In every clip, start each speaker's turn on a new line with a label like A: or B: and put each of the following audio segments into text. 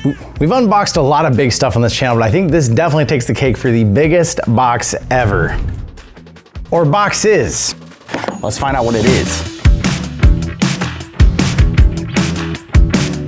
A: We've unboxed a lot of big stuff on this channel, but I think this definitely takes the cake for the biggest box ever. Or boxes. Let's find out what it is.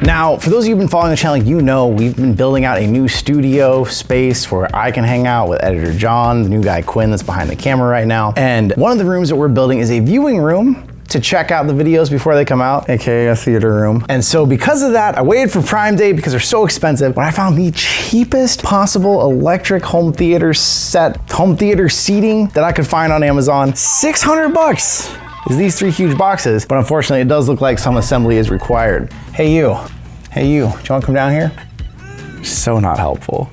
A: Now, for those of you who've been following the channel, you know we've been building out a new studio space where I can hang out with editor John, the new guy Quinn that's behind the camera right now. And one of the rooms that we're building is a viewing room to check out the videos before they come out, aka a theater room. And so because of that, I waited for Prime Day because they're so expensive, but I found the cheapest possible electric home theater set, home theater seating that I could find on Amazon. 600 bucks is these 3 huge boxes, but unfortunately it does look like some assembly is required. Hey you, do you wanna come down here? So not helpful.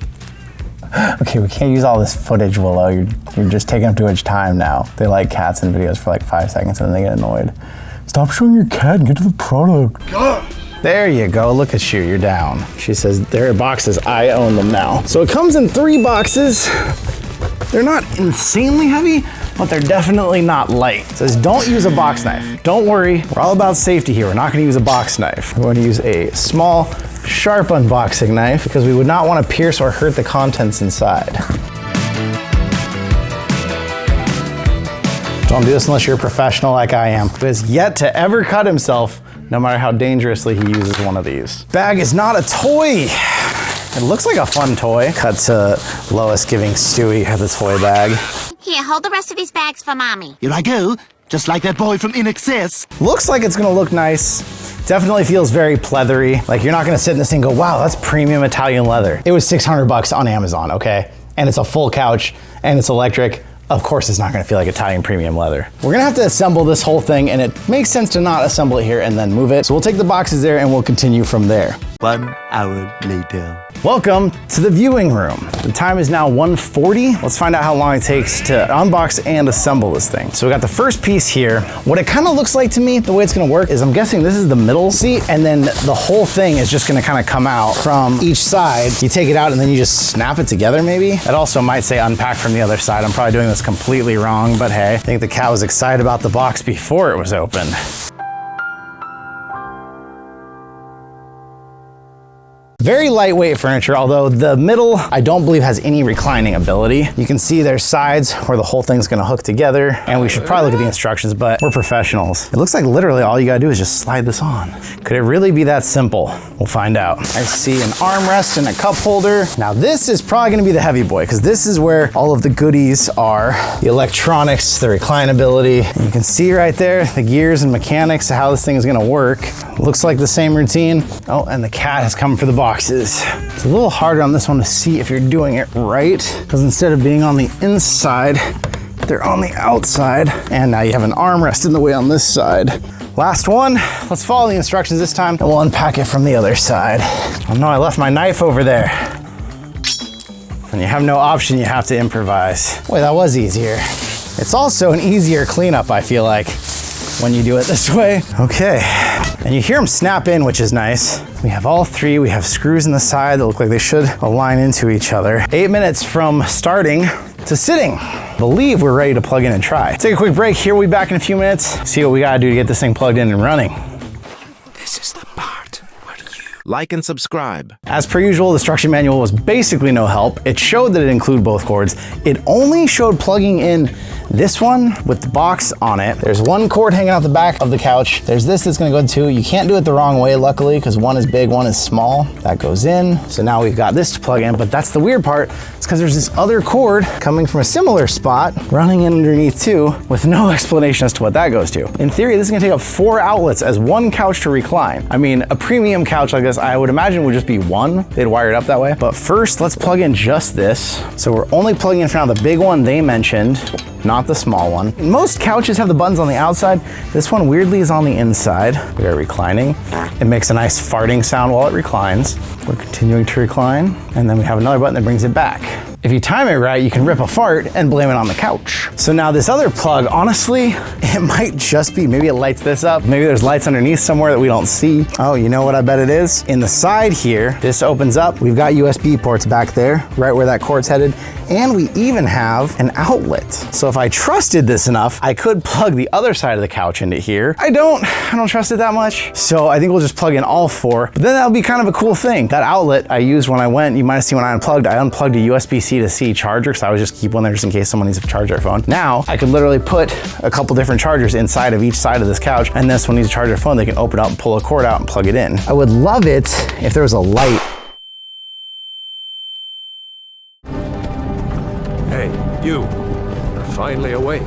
A: Okay, we can't use all this footage, Willow. You're just taking up too much time now. They like cats in videos for like 5 seconds and then they get annoyed. Stop showing your cat and get to the product. There you go, look at you, you're down. She says, there are boxes, I own them now. So it comes in 3 boxes. They're not insanely heavy, but they're definitely not light. It says, don't use a box knife. Don't worry, we're all about safety here. We're not gonna use a box knife. We're gonna use a small, sharp unboxing knife because we would not want to pierce or hurt the contents inside. Don't do this unless you're a professional like I am, who has yet to ever cut himself, no matter how dangerously he uses one of these. Bag is not a toy. It looks like a fun toy. Cut to Lois giving Stewie the toy bag.
B: Here, hold the rest of these bags for Mommy.
C: Here I go, just like that boy from In Excess.
A: Looks like it's gonna look nice. Definitely feels very pleathery. Like you're not gonna sit in this thing and go, wow, that's premium Italian leather. It was 600 bucks on Amazon, okay? And it's a full couch and it's electric. Of course it's not gonna feel like Italian premium leather. We're gonna have to assemble this whole thing and it makes sense to not assemble it here and then move it. So we'll take the boxes there and we'll continue from there.
C: 1 hour later.
A: Welcome to the viewing room. The time is now 1:40. Let's find out how long it takes to unbox and assemble this thing. So we got the first piece here. What it kind of looks like to me, the way it's gonna work is I'm guessing this is the middle seat and then the whole thing is just gonna kind of come out from each side. You take it out and then you just snap it together maybe. It also might say unpack from the other side. I'm probably doing this completely wrong, but hey, I think the cat was excited about the box before it was opened. Very lightweight furniture, although the middle, I don't believe has any reclining ability. You can see there's sides where the whole thing's gonna hook together, and we should probably look at the instructions, but we're professionals. It looks like literally all you gotta do is just slide this on. Could it really be that simple? We'll find out. I see an armrest and a cup holder. Now this is probably gonna be the heavy boy, because this is where all of the goodies are. The electronics, the reclinability. And you can see right there, the gears and mechanics of how this thing is gonna work. Looks like the same routine. Oh, and the cat has come for the boxes. It's a little harder on this one to see if you're doing it right, because instead of being on the inside, they're on the outside. And now you have an armrest in the way on this side. Last one, let's follow the instructions this time, and we'll unpack it from the other side. Oh no, I left my knife over there. When you have no option, you have to improvise. Boy, that was easier. It's also an easier cleanup, I feel like, when you do it this way. Okay, and you hear them snap in, which is nice. We have all 3, we have screws in the side that look like they should align into each other. 8 minutes from starting to sitting. I believe we're ready to plug in and try. Take a quick break here, we'll be back in a few minutes, see what we gotta do to get this thing plugged in and running.
C: This is the part where you like and subscribe.
A: As per usual, the instruction manual was basically no help. It showed that it included both cords. It only showed plugging in this one with the box on it. There's one cord hanging out the back of the couch. There's this that's gonna go to. You can't do it the wrong way, luckily, because one is big, one is small. That goes in. So now we've got this to plug in, but that's the weird part. It's because there's this other cord coming from a similar spot, running in underneath too, with no explanation as to what that goes to. In theory, this is gonna take up 4 outlets as one couch to recline. I mean, a premium couch like this, I would imagine would just be one. They'd wire it up that way. But first, let's plug in just this. So we're only plugging in for now the big one they mentioned, not the small one. Most couches have the buttons on the outside. This one weirdly is on the inside. We are reclining. It makes a nice farting sound while it reclines. We're continuing to recline. And then we have another button that brings it back. If you time it right, you can rip a fart and blame it on the couch. So now this other plug, honestly, it might just be, maybe it lights this up. Maybe there's lights underneath somewhere that we don't see. Oh, you know what I bet it is? In the side here, this opens up. We've got USB ports back there, right where that cord's headed. And we even have an outlet. So if I trusted this enough, I could plug the other side of the couch into here. I don't trust it that much. So I think we'll just plug in all four, but then that'll be kind of a cool thing. That outlet I used when I went, you might've seen when I unplugged a USB-C to C charger, so I would just keep one there just in case someone needs to charge their phone. Now I could literally put a couple different chargers inside of each side of this couch, and then someone needs to charge their phone, they can open up and pull a cord out and plug it in. I would love it if there was a light.
D: Hey, you. You're finally awake.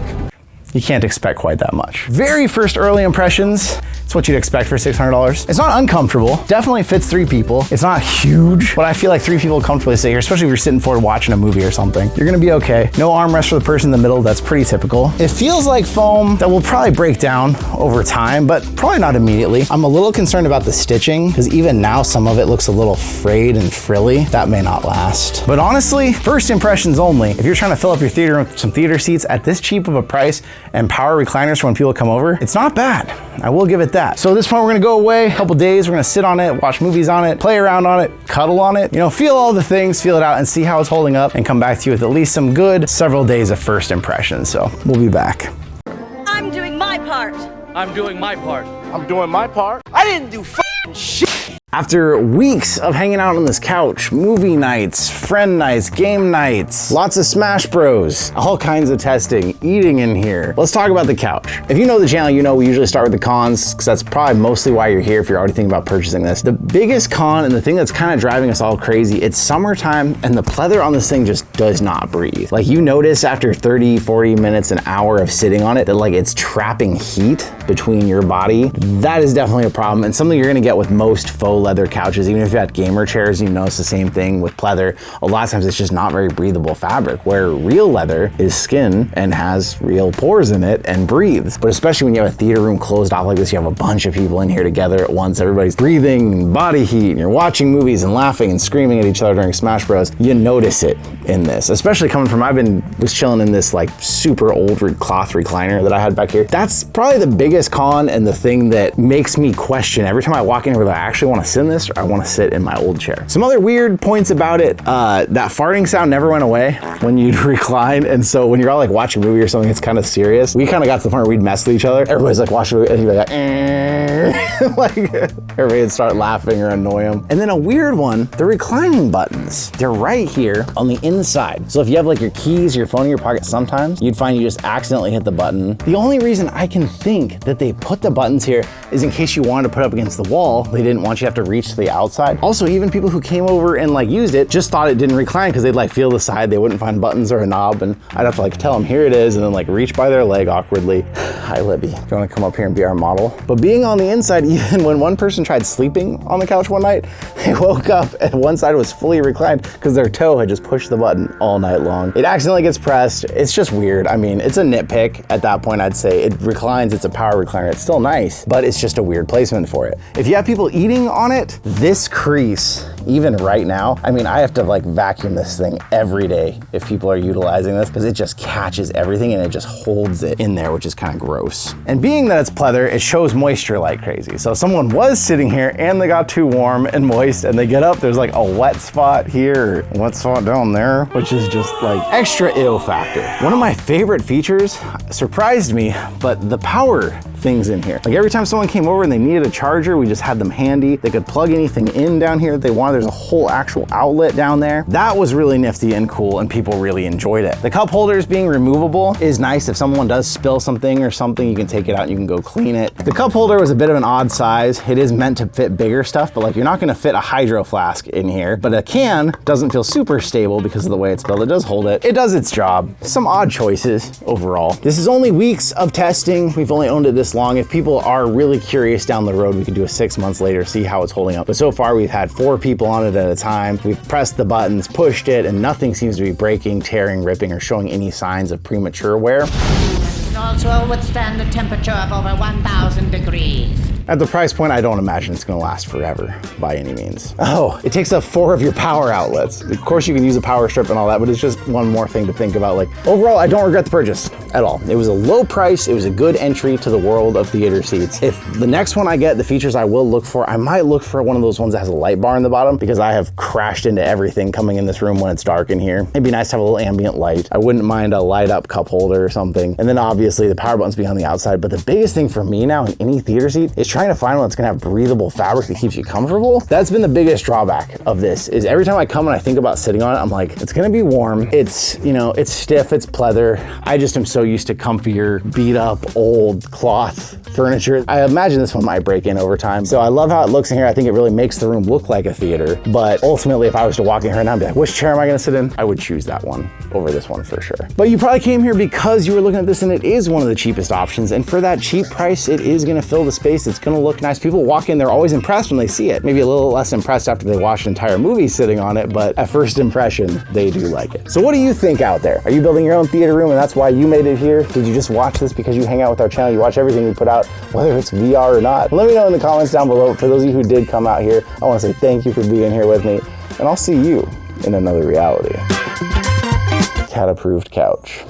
A: You can't expect quite that much. Very first early impressions, it's what you'd expect for $600. It's not uncomfortable, definitely fits 3 people. It's not huge, but I feel like 3 people comfortably sit here, especially if you're sitting forward watching a movie or something. You're gonna be okay. No armrest for the person in the middle, that's pretty typical. It feels like foam that will probably break down over time, but probably not immediately. I'm a little concerned about the stitching, because even now some of it looks a little frayed and frilly. That may not last. But honestly, first impressions only. If you're trying to fill up your theater with some theater seats at this cheap of a price and power recliners for when people come over, it's not bad. I will give it that. So at this point, we're gonna go away a couple days. We're gonna sit on it, watch movies on it, play around on it, cuddle on it, feel all the things, feel it out and see how it's holding up and come back to you with at least some good several days of first impressions. So we'll be back.
E: I'm doing my part.
F: I'm doing my part.
D: I'm doing my part.
F: I didn't do f***ing shit.
A: After weeks of hanging out on this couch, movie nights, friend nights, game nights, lots of Smash Bros, all kinds of testing, eating in here. Let's talk about the couch. If you know the channel, you know we usually start with the cons, because that's probably mostly why you're here if you're already thinking about purchasing this. The biggest con and the thing that's kind of driving us all crazy, it's summertime and the pleather on this thing just does not breathe. Like you notice after 30, 40 minutes, an hour of sitting on it, that like it's trapping heat between your body. That is definitely a problem and something you're gonna get with most faux leather couches. Even if you had gamer chairs, you notice the same thing with pleather. A lot of times it's just not very breathable fabric, where real leather is skin and has real pores in it and breathes. But especially when you have a theater room closed off like this, you have a bunch of people in here together at once, everybody's breathing, body heat, and you're watching movies and laughing and screaming at each other during Smash Bros. You notice it in this, especially coming from, was chilling in this like super old cloth recliner that I had back here. That's probably the biggest con and the thing that makes me question every time I walk in here whether I actually want to sit in this or I want to sit in my old chair. Some other weird points about it, that farting sound never went away when you'd recline, and so when you're all like watching a movie or something, it's kind of serious. We kind of got to the point where we'd mess with each other. Everybody's like watching a movie and he'd be like, like everybody would start laughing or annoy him. And then a weird one, the reclining buttons. They're right here on the inside. So if you have like your keys, your phone in your pocket, sometimes you'd find you just accidentally hit the button. The only reason I can think that they put the buttons here is in case you wanted to put it up against the wall. They didn't want you to have to reach to the outside. Also, even people who came over and like used it just thought it didn't recline because they'd like feel the side, they wouldn't find buttons or a knob, and I'd have to like tell them here it is and then like reach by their leg awkwardly. Hi Libby, do you want to come up here and be our model? But being on the inside, even when one person tried sleeping on the couch one night, they woke up and one side was fully reclined because their toe had just pushed the button all night long. It accidentally gets pressed. It's just weird. I mean, it's a nitpick at that point. I'd say it reclines, it's a power recliner. It's still nice, but it's just a weird placement for it. If you have people eating on it, this crease, even right now, I mean, I have to like vacuum this thing every day if people are utilizing this because it just catches everything and it just holds it in there, which is kind of gross. And being that it's pleather, it shows moisture like crazy. So if someone was sitting here and they got too warm and moist and they get up, there's like a wet spot here, a wet spot down there, which is just like extra ew factor. One of my favorite features surprised me, but the power things in here. Like every time someone came over and they needed a charger, we just had them handy. They could plug anything in down here that they wanted. There's a whole actual outlet down there. That was really nifty and cool and people really enjoyed it. The cup holders being removable is nice. If someone does spill something or something, you can take it out and you can go clean it. The cup holder was a bit of an odd size. It is meant to fit bigger stuff, but like you're not gonna fit a hydro flask in here, but a can doesn't feel super stable because of the way it's built. It does hold it. It does its job. Some odd choices overall. This is only weeks of testing. We've only owned it this long. If people are really curious down the road, we could do a 6 months later, see how it's holding up. But so far we've had 4 people on it at a time. We've pressed the buttons, pushed it, and nothing seems to be breaking, tearing, ripping, or showing any signs of premature wear.
B: It can also withstand a temperature of over 1,000 degrees.
A: At the price point, I don't imagine it's gonna last forever by any means. Oh, it takes up 4 of your power outlets. Of course you can use a power strip and all that, but it's just one more thing to think about. Like, overall, I don't regret the purchase at all. It was a low price, it was a good entry to the world of theater seats. If the next one I get, the features I will look for, I might look for one of those ones that has a light bar in the bottom, because I have crashed into everything coming in this room when it's dark in here. It'd be nice to have a little ambient light. I wouldn't mind a light up cup holder or something. And then obviously the power buttons be on the outside, but the biggest thing for me now in any theater seat is trying to find one that's gonna have breathable fabric that keeps you comfortable. That's been the biggest drawback of this, is every time I come and I think about sitting on it, I'm like, it's gonna be warm. It's, you know, it's stiff, it's pleather. I just am so used to comfier, beat up, old cloth furniture. I imagine this one might break in over time. So I love how it looks in here. I think it really makes the room look like a theater. But ultimately, if I was to walk in here now and be like, which chair am I gonna sit in? I would choose that one over this one for sure. But you probably came here because you were looking at this and it is one of the cheapest options. And for that cheap price, it is gonna fill the space. It's gonna look nice. People walk in, they're always impressed when they see it. Maybe a little less impressed after they watch an entire movie sitting on it, but at first impression, they do like it. So what do you think out there? Are you building your own theater room and that's why you made it here? Did you just watch this because you hang out with our channel? You watch everything we put out, whether it's VR or not? Let me know in the comments down below. For those of you who did come out here, I wanna say thank you for being here with me, and I'll see you in another reality. Cat approved couch.